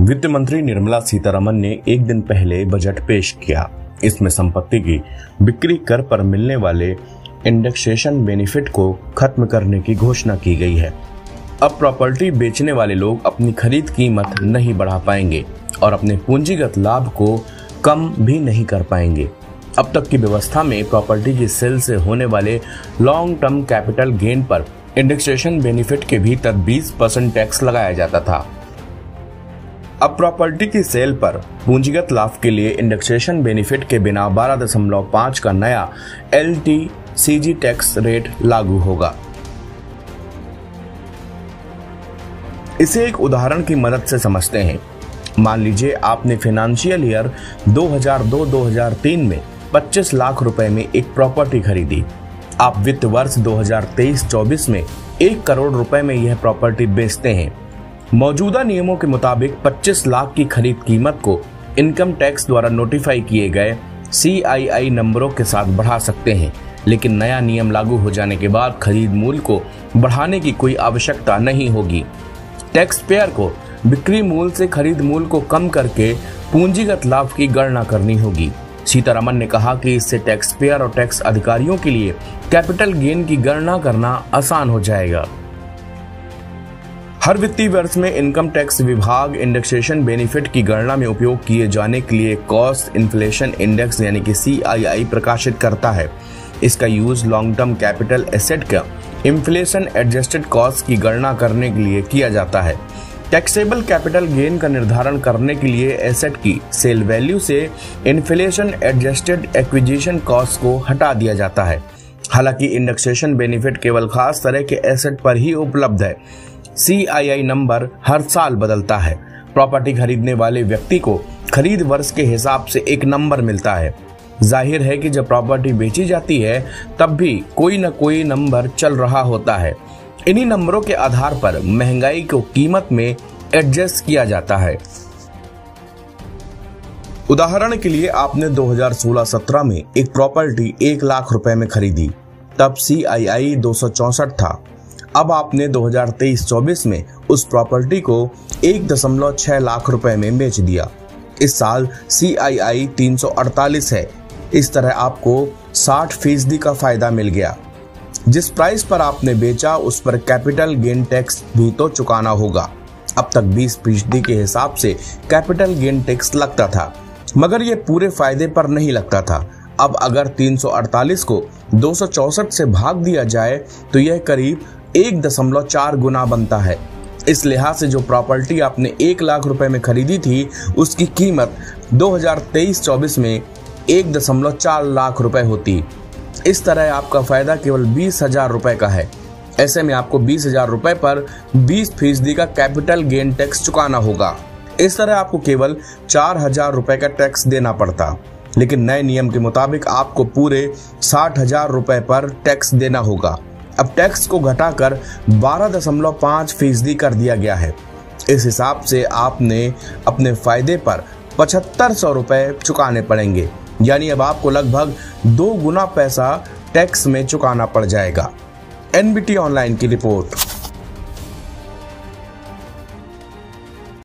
वित्त मंत्री निर्मला सीतारमण ने एक दिन पहले बजट पेश किया। इसमें संपत्ति की बिक्री कर पर मिलने वाले इंडेक्सेशन बेनिफिट को खत्म करने की घोषणा की गई है। अब प्रॉपर्टी बेचने वाले लोग अपनी खरीद कीमत नहीं बढ़ा पाएंगे और अपने पूंजीगत लाभ को कम भी नहीं कर पाएंगे। अब तक की व्यवस्था में प्रॉपर्टी की सेल से होने वाले लॉन्ग टर्म कैपिटल गेन पर इंडेक्सेशन बेनिफिट के भीतर 20% टैक्स लगाया जाता था। अब प्रॉपर्टी की सेल पर पूंजीगत लाभ के लिए इंडेक्सेशन बेनिफिट के बिना 12.5 का नया LTCG टैक्स रेट लागू होगा। इसे एक उदाहरण की मदद से समझते हैं। मान लीजिए आपने फाइनेंशियल ईयर 2002-2003 में 25 लाख रुपए में एक प्रॉपर्टी खरीदी। आप वित्त वर्ष 2023-24 में 1 करोड़ रुपए में यह प्रॉपर्टी बेचते हैं। मौजूदा नियमों के मुताबिक 25 लाख की खरीद कीमत को इनकम टैक्स द्वारा नोटिफाई किए गए CII नंबरों के साथ बढ़ा सकते हैं, लेकिन नया नियम लागू हो जाने के बाद खरीद मूल्य को बढ़ाने की कोई आवश्यकता नहीं होगी। टैक्स पेयर को बिक्री मूल्य से खरीद मूल्य को कम करके पूंजीगत लाभ की गणना करनी होगी। सीतारमण ने कहा कि इससे टैक्स पेयर और टैक्स अधिकारियों के लिए कैपिटल गेन की गणना करना आसान हो जाएगा। हर वित्तीय वर्ष में इनकम टैक्स विभाग इंडेक्सेशन बेनिफिट की गणना में उपयोग किए जाने के लिए कॉस्ट इन्फ्लेशन इंडेक्स यानी कि CII प्रकाशित करता है। इसका use long term capital asset का इन्फ्लेशन एडजस्टेड कॉस्ट की गणना करने के लिए किया जाता है। टैक्सेबल कैपिटल गेन का निर्धारण करने के लिए एसेट की सेल वैल्यू से इन्फ्लेशन एडजस्टेड एक्विजिशन कॉस्ट को हटा दिया जाता है। हालांकि इंडेक्सेशन बेनिफिट केवल खास तरह के एसेट पर ही उपलब्ध है। CII नंबर हर साल बदलता है। प्रॉपर्टी खरीदने वाले व्यक्ति को खरीद वर्ष के हिसाब से एक नंबर मिलता है। जाहिर है कि जब प्रॉपर्टी बेची जाती है तब भी कोई न कोई नंबर चल रहा होता है। इन्हीं नंबरों के आधार पर महंगाई को कीमत में एडजस्ट किया जाता है। उदाहरण के लिए आपने 2016-17 में एक प्रॉपर्टी 1 लाख रुपए में खरीदी, तब CII 264 था। अब आपने 2023-24 में उस प्रॉपर्टी को 1.6 लाख रुपए में बेच दिया। इस साल CII 348 है। इस तरह आपको 60% का फायदा मिल गया। जिस प्राइस पर आपने बेचा उस पर कैपिटल गेन टैक्स भी तो चुकाना होगा। अब तक 20% के हिसाब से कैपिटल गेन टैक्स लगता था, मगर यह पूरे फायदे पर नहीं लगता था। अब अगर 348 को 264 से भाग दिया जाए तो यह करीब 1.4 गुना बनता है। इस लिहाज से जो प्रॉपर्टी आपने 1 लाख रुपए में खरीदी थी उसकी कीमत 2023-24 में 1.4 लाख रुपए होती। इस तरह आपका फायदा केवल 20,000 रुपए का है। ऐसे में आपको 20,000 रुपए पर 20% का कैपिटल गेन टैक्स चुकाना होगा। इस तरह आपको केवल 4,000 रुपए का टैक्स देना पड़ता, लेकिन नए नियम के मुताबिक आपको पूरे 60,000 रुपए पर टैक्स देना होगा। अब टैक्स को घटाकर 12.5% कर दिया गया है। इस हिसाब से आपने अपने फायदे पर 7500 रुपए चुकाने पड़ेंगे, यानी अब आपको लगभग 2 गुना पैसा टैक्स में चुकाना पड़ जाएगा। NBT ऑनलाइन की रिपोर्ट।